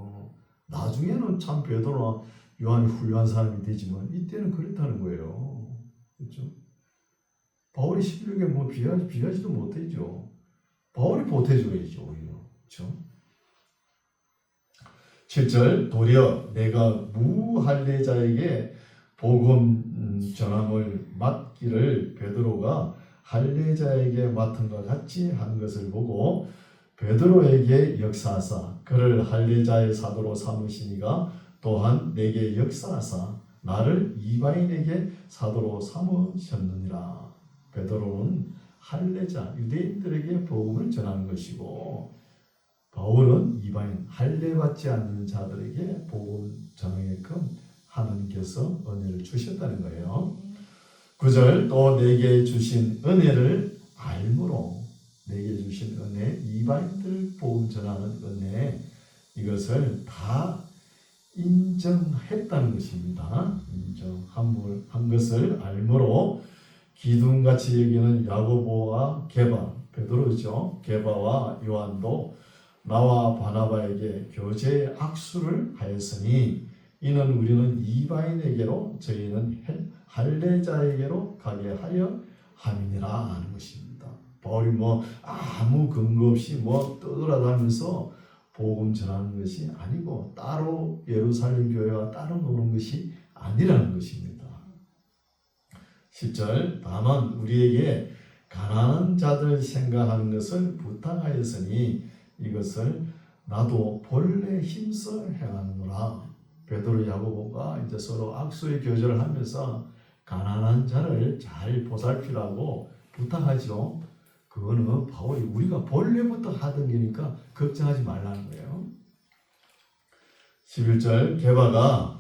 나중에는 참 베드로나 요한이 훌륭한 사람이 되지만 이때는 그렇다는 거예요. 그렇죠? 바울의 실력에 뭐 비하지도 못하죠. 바울이 보태줘야죠, 오히려. 그렇죠? 7절, 도리어 내가 무할례자에게 복음 전함을 맡기를 베드로가 할례자에게 맡은 것 같이 한 것을 보고 베드로에게 역사하사 그를 할례자의 사도로 삼으시니가 또한 내게 역사하사 나를 이방인에게 사도로 삼으셨느니라. 베드로는 할례자 유대인들에게 복음을 전하는 것이고 바울은 이방인 할례 받지 않는 자들에게 복음 전하게끔 하나님께서 은혜를 주셨다는 거예요. 9절, 또 내게 주신 은혜를 알므로, 내게 주신 은혜, 이방인들 복음 전하는 은혜, 이것을 다 인정했다는 것입니다. 인정한 것을 알므로 기둥같이 여기는 야고보와 게바, 베드로죠. 게바와 요한도 나와 바나바에게 교제의 악수를 하였으니 이는 우리는 이방인에게로 저희는 할례자에게로 가게 하려 함이니라 하는 것입니다. 바울이 아무 근거 없이 떠돌아다니면서 복음 전하는 것이 아니고 따로 예루살렘 교회와 따로 노는 것이 아니라는 것입니다. 10절 다만 우리에게 가난한 자들 생각하는 것을 부탁하였으니 이것을 나도 본래 힘써 행하노라. 베드로 야고보가 이제 서로 악수의 교제를 하면서 가난한 자를 잘 보살피라고 부탁하죠. 그거는 바울이 우리가 본래부터 하던 일이니까 걱정하지 말라는 거예요. 11절 게바가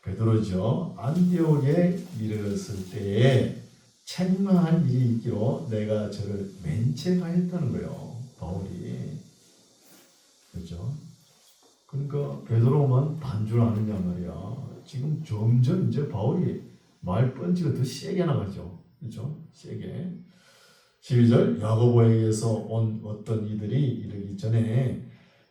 베드로죠. 안디옥에 이르렀을 때에 책망한 일이 있기로 내가 저를 면책하였다는 거예요. 바울이. 그렇죠? 그러니까 베드로만 반주를 하느냐 말이야. 지금 점점 이제 바울이 말 펀치가 더 세게 나가죠. 그렇죠? 세게. 12절 야고보에게서 온 어떤 이들이 이르기 전에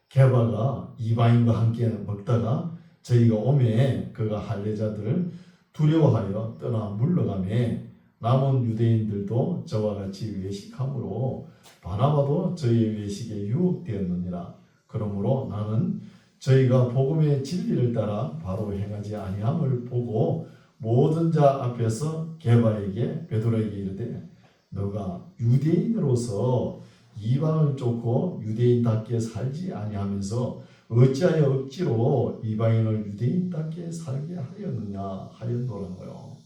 게바가 이방인과 함께 먹다가 저희가 오매 그가 할례자들을 두려워하여 떠나 물러가매 남은 유대인들도 저와 같이 외식함으로 바나바도 저희의 외식에 유혹되었느니라. 그러므로 나는 저희가 복음의 진리를 따라 바로 행하지 아니함을 보고 모든 자 앞에서 게바에게 베드로에게 이르되 너가 유대인으로서 이방을 쫓고 유대인답게 살지 아니하면서 어찌하여 억지로 이방인을 유대인답게 살게 하였느냐 하였노라고요.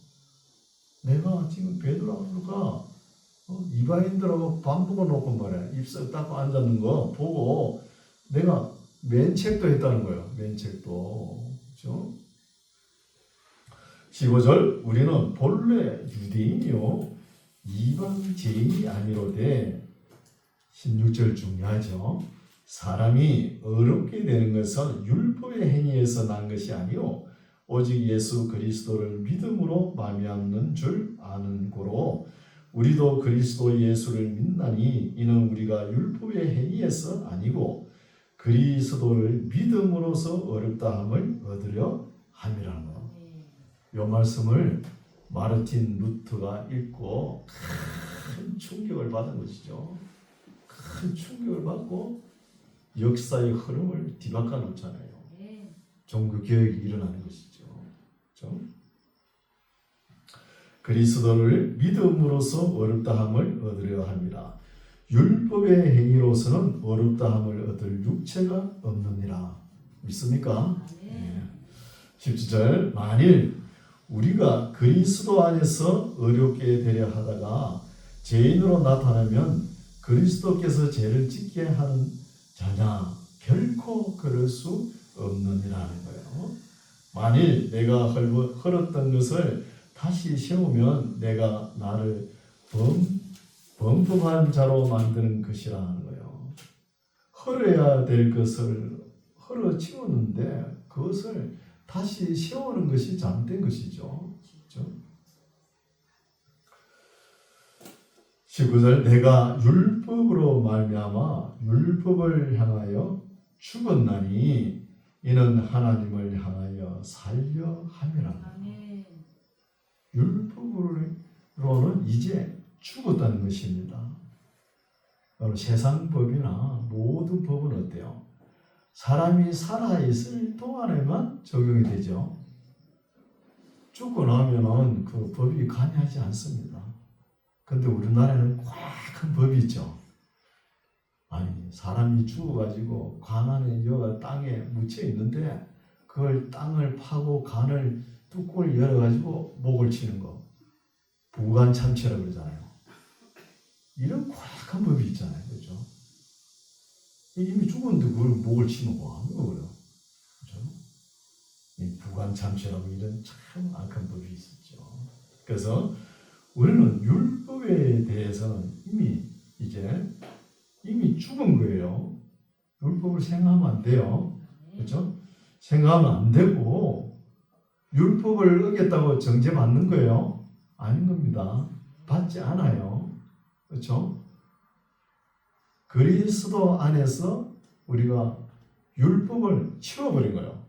내가 지금 베드로가 이방인들하고 밥 먹어놓고 말이야 입술 닦고 앉았는 거 보고 내가 면책도 했다는 거예요. 면책도. 그렇죠? 15절 우리는 본래 유대인이요 이방 죄인이 아니로되 16절 중요하죠. 사람이 어렵게 되는 것은 율법의 행위에서 난 것이 아니요 오직 예수 그리스도를 믿음으로 말미암는 줄 아는 고로 우리도 그리스도 예수를 믿나니 이는 우리가 율법의 행위에서 아니고 그리스도를 믿음으로써 어렵다함을 얻으려 함이라는 거. 이 말씀을 마르틴 루터가 읽고 큰 충격을 받은 것이죠. 큰 충격을 받고 역사의 흐름을 뒤바꿔 놓잖아요. 종교 개혁이 일어나는 것이죠. 그렇죠? 그리스도를 믿음으로써 어렵다함을 얻으려 합니다. 율법의 행위로서는 어렵다함을 얻을 육체가 없느니라. 믿습니까? 네. 17절 만일 우리가 그리스도 안에서 어렵게 되려 하다가 죄인으로 나타나면 그리스도께서 죄를 짓게 하는 자냐 결코 그럴 수 없느니라는 거예요. 만일 내가 헐었던 것을 다시 세우면 내가 나를 범법한 자로 만드는 것이라는 거예요. 헐어야 될 것을 헐어치웠는데 그것을 다시 세우는 것이 잘못된 것이죠. 그렇죠? 19절 내가 율법으로 말미암아 율법을 향하여 죽었나니 이는 하나님을 향하여 살려 함이라. 율법으로는 이제 죽었다는 것입니다. 세상 법이나 모든 법은 어때요? 사람이 살아있을 동안에만 적용이 되죠. 죽고 나면은 그 법이 관여하지 않습니다. 근데 우리나라에는 꽉한 법이 있죠. 아니 사람이 죽어가지고 관 안에 여가 땅에 묻혀 있는데 그걸 땅을 파고 간을 뚜껑을 열어가지고 목을 치는 거 부관참치라고 그러잖아요. 이런 꽉한 법이 있잖아요. 그렇죠? 이미 죽었는데 그걸 목을 치면 뭐하는 거예요? 그렇죠? 이 부관참치라고 이런 참 악한 법이 있었죠. 그래서 우리는 율법에 대해서는 이미 죽은 거예요. 율법을 생각하면 안 돼요. 그렇죠? 생각하면 안 되고 율법을 어겼다고 정죄받는 거예요? 아닌 겁니다. 받지 않아요. 그렇죠? 그리스도 안에서 우리가 율법을 치워버린 거예요.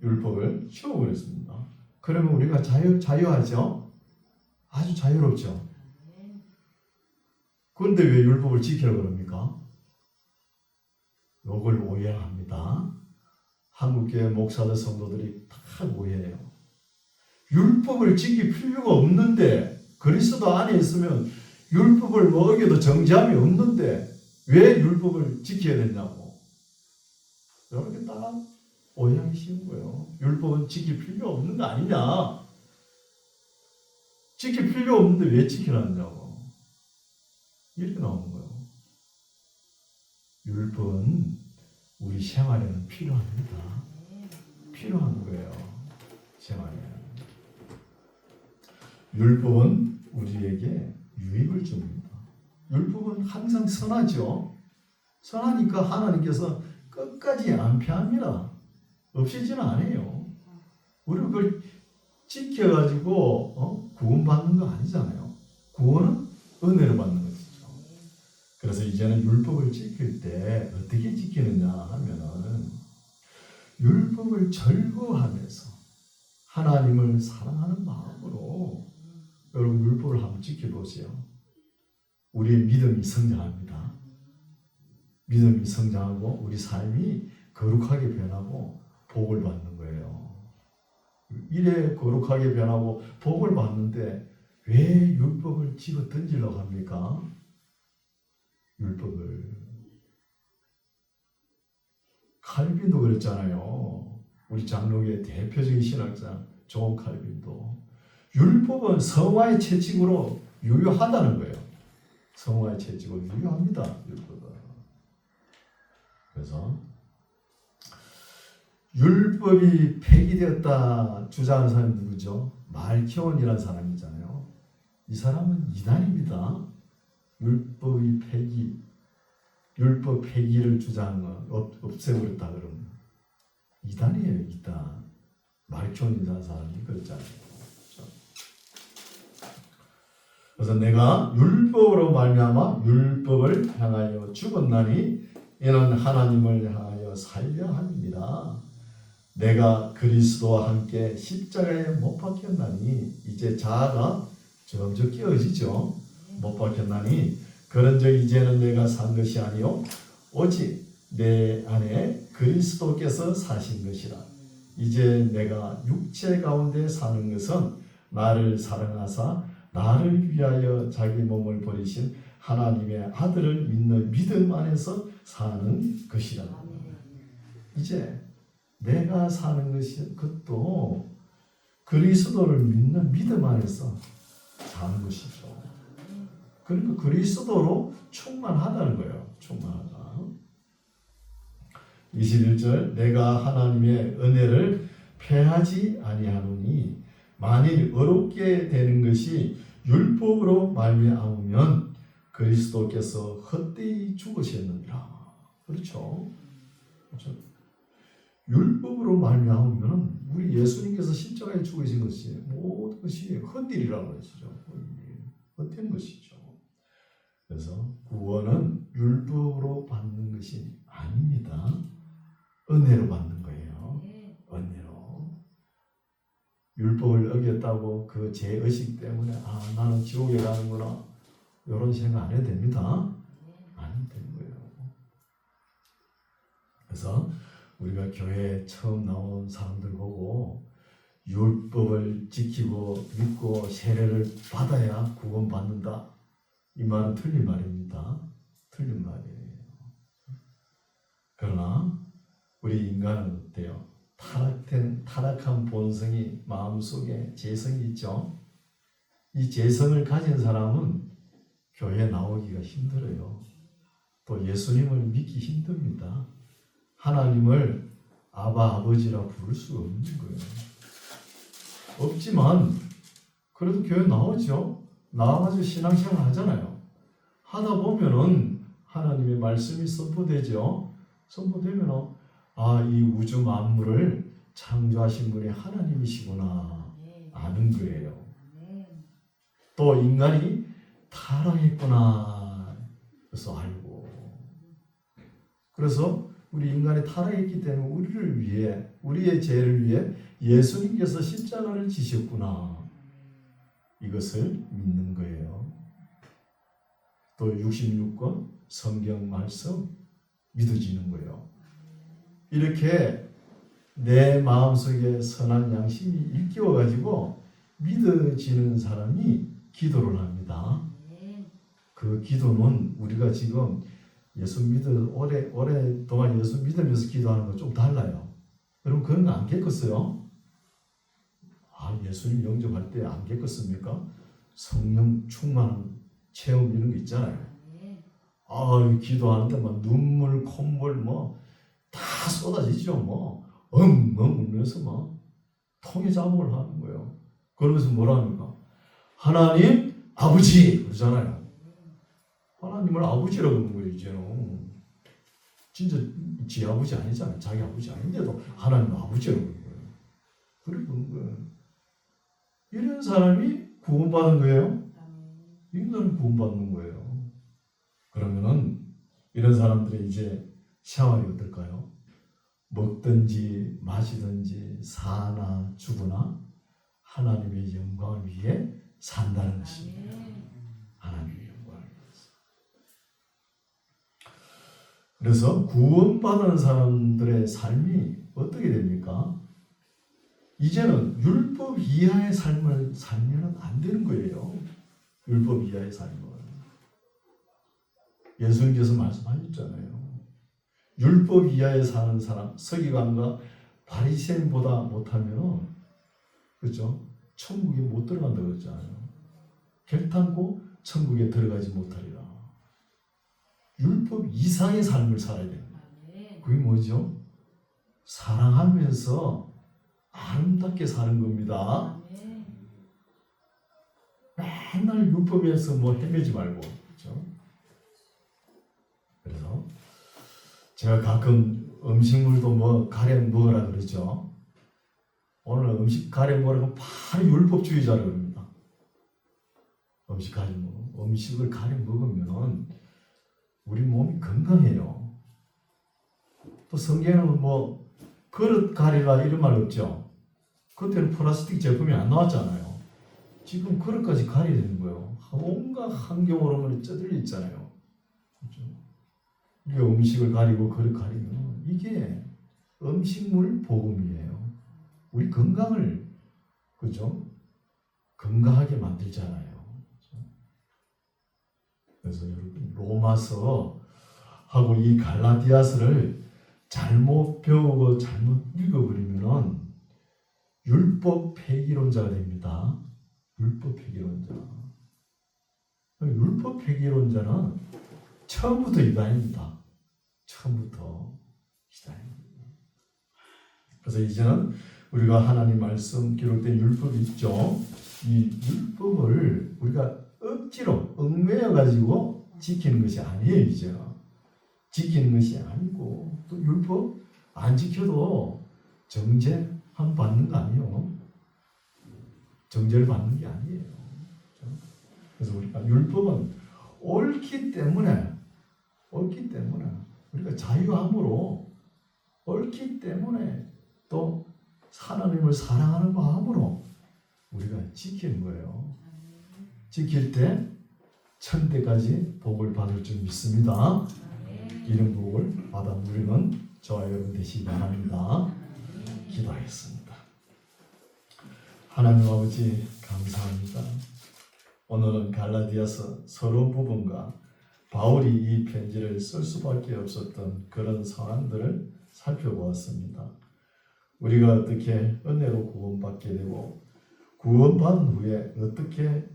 율법을 치워버렸습니다. 그러면 우리가 자유하죠? 아주 자유롭죠? 그런데 왜 율법을 지키라고 그럽니까? 이걸 오해합니다. 한국교회 목사들 성도들이 다 오해해요. 율법을 지킬 필요가 없는데, 그리스도 안에 있으면 율법을 어겨도 정죄함이 없는데 왜 율법을 지켜야 되냐고. 이렇게 딱 오해하기 쉬운 거예요. 율법은 지킬 필요 없는 거 아니냐. 지킬 필요 없는데 왜 지키라냐고. 이렇게 나오는 거예요. 율법은 우리 생활에는 필요합니다. 필요한 거예요. 생활에. 율법은 우리에게 유익을 줍니다. 율법은 항상 선하죠. 선하니까 하나님께서 끝까지 안 피합니다. 없애지는 않아요. 우리가 그걸 지켜가지고 구원받는 거 아니잖아요. 구원은 은혜로 받는 것이죠. 그래서 이제는 율법을 지킬 때 어떻게 지키느냐 하면은 율법을 절거하면서 하나님을 사랑하는 마음으로 여러분 율법을 한번 지켜보세요. 우리의 믿음이 성장합니다. 믿음이 성장하고 우리 삶이 거룩하게 변하고 복을 받는 거예요. 이래 거룩하게 변하고 복을 받는데 왜 율법을 집어 던지려고 합니까? 율법을. 칼빈도 그랬잖아요. 우리 장로교의 대표적인 신학자 존 칼빈도 율법은 성화의 채찍으로 유효하다는 거예요. 성화의 채찍으로 유효합니다. 율법은. 그래서 율법이 폐기되었다 주장하는 사람이 누구죠? 말키온이라는 사람이잖아요. 이 사람은 이단입니다. 율법 폐기를 주장하는 건 없애버렸다 그러면 이단이에요. 이단. 말키온이라는 사람이 그랬잖아요. 그래서 내가 율법으로 말미암아 율법을 향하여 죽었나니 이는 하나님을 향하여 살려 함이니라. 내가 그리스도와 함께 십자가에 못 박혔나니 이제 자아가 점점 깨어지죠. 못 박혔나니 그런즉 이제는 내가 산 것이 아니요 오직 내 안에 그리스도께서 사신 것이라. 이제 내가 육체 가운데 사는 것은 나를 사랑하사 나를 위하여 자기 몸을 버리신 하나님의 아들을 믿는 믿음 안에서 사는 것이라. 이제 내가 사는 것이 그것도 그리스도를 믿는 믿음 안에서 사는 것이죠. 그러니까 그리스도로 충만하다는 거예요. 충만하다. 21절 내가 하나님의 은혜를 패하지 아니하노니 만일 어렵게 되는 것이 율법으로 말미암으면 그리스도께서 헛되이 죽으셨느니라. 그렇죠? 율법으로 말미암으면 우리 예수님께서 십자가에 죽으신 것이 모든 것이 헛일이라고 했죠. 헛된 것이죠. 그래서 구원은 율법으로 받는 것이 아닙니다. 은혜로 받는 거예요. 은혜로. 율법을 어겼다고 그 죄의식 때문에 나는 지옥에 가는구나 이런 생각 안 해도 됩니다. 안 해도 되는 거예요. 그래서 우리가 교회에 처음 나온 사람들 보고 율법을 지키고 믿고 세례를 받아야 구원받는다. 이 말은 틀린 말입니다. 틀린 말이에요. 그러나 우리 인간은 어때요? 타락한 본성이 마음속에 재성이 있죠. 이 재성을 가진 사람은 교회에 나오기가 힘들어요. 또 예수님을 믿기 힘듭니다. 하나님을 아버지라 부를 수가 없는 거예요. 없지만 그래도 교회 나오죠. 나와가지고 신앙생활 하잖아요. 하다 보면은 하나님의 말씀이 선포되죠. 선포되면 이 우주 만물을 창조하신 분이 하나님이시구나 아는 거예요. 또 인간이 타락했구나 그래서 알고. 그래서 우리 인간이 타락했기 때문에 우리를 위해 우리의 죄를 위해 예수님께서 십자가를 지셨구나 이것을 믿는 거예요. 또 66권 성경 말씀 믿어지는 거예요. 이렇게 내 마음속에 선한 양심이 일깨워가지고 믿어지는 사람이 기도를 합니다. 그 기도는 우리가 지금 예수 오랫동안 예수 믿으면서 기도하는 거 좀 달라요. 여러분 그런 거 안 겪었어요? 예수님 영접할 때 안 겪었습니까? 성령 충만한 체험 이런 거 있잖아요. 기도하는데 막 눈물, 콧물 다 쏟아지죠. 엉엉 울면서 막 통의 자복을 하는 거예요. 그러면서 뭐라 합니까? 하나님 아버지 그러잖아요. 하나님을 아버지라고 그러는 거예요. 이제는 진짜 지 아버지 아니잖아요. 자기 아버지 아닌데도 하나님 아버지라고 그러는 거예요. 그래 그런 거예요. 이런 사람이 구원받은 거예요. 이런 사람이 구원받는 거예요. 그러면은 이런 사람들의 이제 샤워이 어떨까요? 먹든지 마시든지 사나 죽으나 하나님의 영광을 위해 산다는 것입니다. 하나님의 영광을 위해서. 그래서 구원받은 사람들의 삶이 어떻게 됩니까? 이제는 율법 이하의 삶을 살면 안 되는 거예요. 율법 이하의 삶을. 예수님께서 말씀하셨잖아요. 율법 이하에 사는 사람, 서기관과 바리새인보다 못하면, 그렇죠? 천국에 못 들어간다고 그랬잖아요. 결탄코 천국에 들어가지 못하리라. 율법 이상의 삶을 살아야 됩니다. 그게 뭐죠? 사랑하면서 아름답게 사는 겁니다. 맨날 율법에서 헤매지 말고, 그렇죠? 그래서 제가 가끔 음식물도 가려 먹으라 그러죠. 오늘 음식 가려 먹으라고 바로 율법주의자라고 그럽니다. 음식을 가려 먹으면 우리 몸이 건강해요. 또 성경에는 그릇 가리라 이런 말 없죠. 그때는 플라스틱 제품이 안 나왔잖아요. 지금 그릇까지 가려야 되는 거예요. 온갖 환경으로 쪄들려 있잖아요. 그렇죠? 이게 음식을 가리고 그릇 가리면 이게 음식물 복음이에요. 우리 건강을, 그죠? 건강하게 만들잖아요. 그렇죠? 그래서 여러분 로마서하고 이 갈라디아서를 잘못 배우고 잘못 읽어버리면 율법 폐기론자가 됩니다. 율법 폐기론자. 율법 폐기론자는 처음부터 이단입니다. 처음부터 이단입니다. 그래서 이제는 우리가 하나님 말씀 기록된 율법이 있죠. 이 율법을 우리가 억지로 얽매여 가지고 지키는 것이 아니에요. 이제 지키는 것이 아니고 또 율법 안 지켜도 정죄함 받는 거 아니에요. 정죄를 받는 게 아니에요. 그래서 우리가 율법은 옳기 때문에 우리가 자유함으로 옳기 때문에 또 하나님을 사랑하는 마음으로 우리가 지키는 거예요. 지킬 때 천대까지 복을 받을 줄 믿습니다. 이런 복을 받아 누리는 저와 여러분 되시기 바랍니다. 기도하겠습니다. 하나님 아버지 감사합니다. 오늘은 갈라디아서 서론 부분과 바울이 이 편지를 쓸 수밖에 없었던 그런 상황들을 살펴보았습니다. 우리가 어떻게 은혜로 구원받게 되고 구원받은 후에 어떻게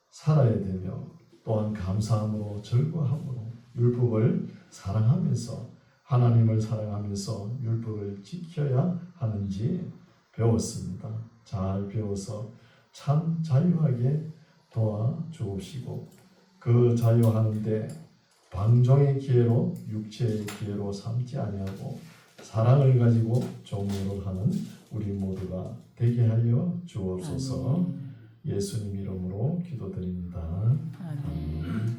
살아야 되며 또한 감사함으로 즐거움으로 율법을 사랑하면서 하나님을 사랑하면서 율법을 지켜야 하는지 배웠습니다. 잘 배워서 참 자유하게 도와주옵시고 그 자유하는데 방종의 기회로 육체의 기회로 삼지 아니하고 사랑을 가지고 종로를 하는 우리 모두가 되게 하여 주옵소서. 예수님 이름으로 기도드립니다. 아멘.